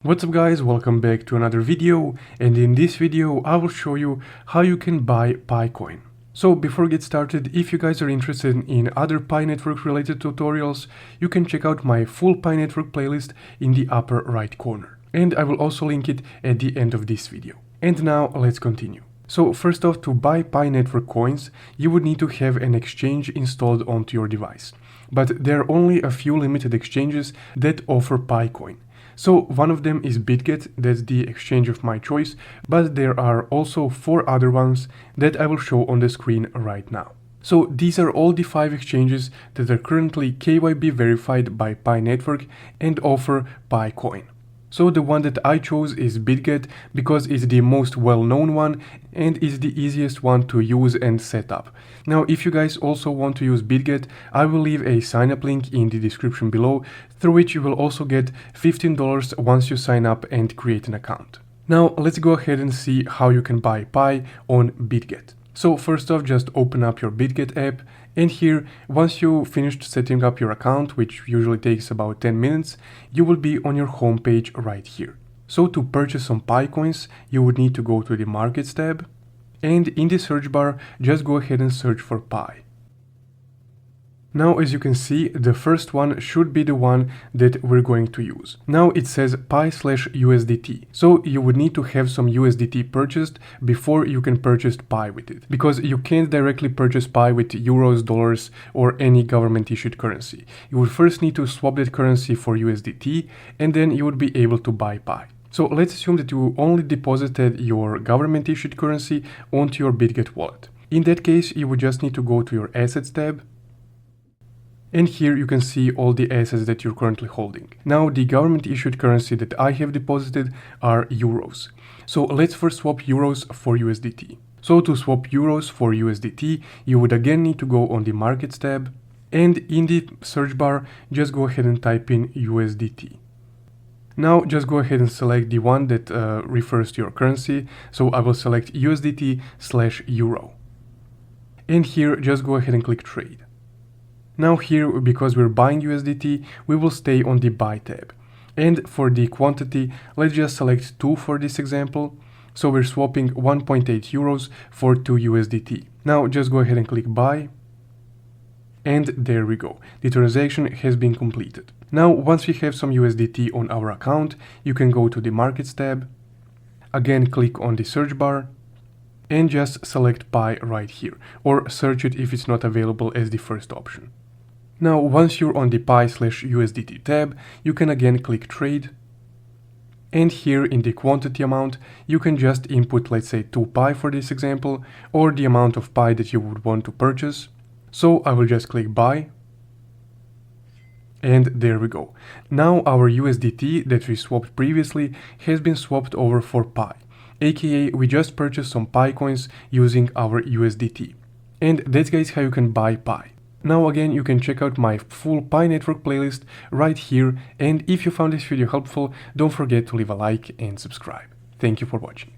What's up guys, welcome back to another video, and in this video I will show you how you can buy Pi coin. So before we get started, if you guys are interested in other Pi network related tutorials, you can check out my full Pi network playlist in the upper right corner. And I will also link it at the end of this video. And now let's continue. So first off, to buy Pi network coins, you would need to have an exchange installed onto your device. But there are only a few limited exchanges that offer Pi coin. So one of them is Bitget, that's the exchange of my choice, but there are also 4 other ones that I will show on the screen right now. So these are all the 5 exchanges that are currently KYB verified by Pi network and offer Pi coin. So the one that I chose is Bitget because it's the most well-known one and is the easiest one to use and set up. Now if you guys also want to use Bitget, I will leave a sign-up link in the description below, through which you will also get $15 once you sign up and create an account. Now let's go ahead and see how you can buy Pi on Bitget. So first off, just open up your Bitget app, and here, once you finished setting up your account, which usually takes about 10 minutes, you will be on your home page right here. So to purchase some Pi coins, you would need to go to the Markets tab, and in the search bar, just go ahead and search for Pi. Now, as you can see, the first one should be the one that we're going to use. Now it says Pi/USDT, so you would need to have some USDT purchased before you can purchase Pi with it, because you can't directly purchase Pi with euros, dollars, or any government issued currency. You would first need to swap that currency for USDT, and then you would be able to buy Pi. So let's assume that you only deposited your government issued currency onto your Bitget wallet. In that case, you would just need to go to your Assets tab, and here you can see all the assets that you're currently holding. Now the government issued currency that I have deposited are euros. So let's first swap euros for USDT. So to swap euros for USDT, you would again need to go on the Markets tab, and in the search bar, just go ahead and type in USDT. Now just go ahead and select the one that refers to your currency. So I will select USDT/euro. And here just go ahead and click trade. Now here, because we're buying USDT, we will stay on the Buy tab. And for the quantity, let's just select 2 for this example. So we're swapping 1.8 euros for 2 USDT. Now just go ahead and click Buy. And there we go. The transaction has been completed. Now, once we have some USDT on our account, you can go to the Markets tab. Again, click on the search bar, and just select Pi right here, or search it if it's not available as the first option. Now, once you're on the Pi/USDT tab, you can again click Trade. And here in the quantity amount, you can just input, let's say 2 Pi for this example, or the amount of Pi that you would want to purchase. So I will just click Buy. And there we go. Now our USDT that we swapped previously has been swapped over for Pi. AKA, we just purchased some Pi coins using our USDT. And that's guys how you can buy Pi. Now again, you can check out my full Pi network playlist right here, and if you found this video helpful, don't forget to leave a like and subscribe. Thank you for watching.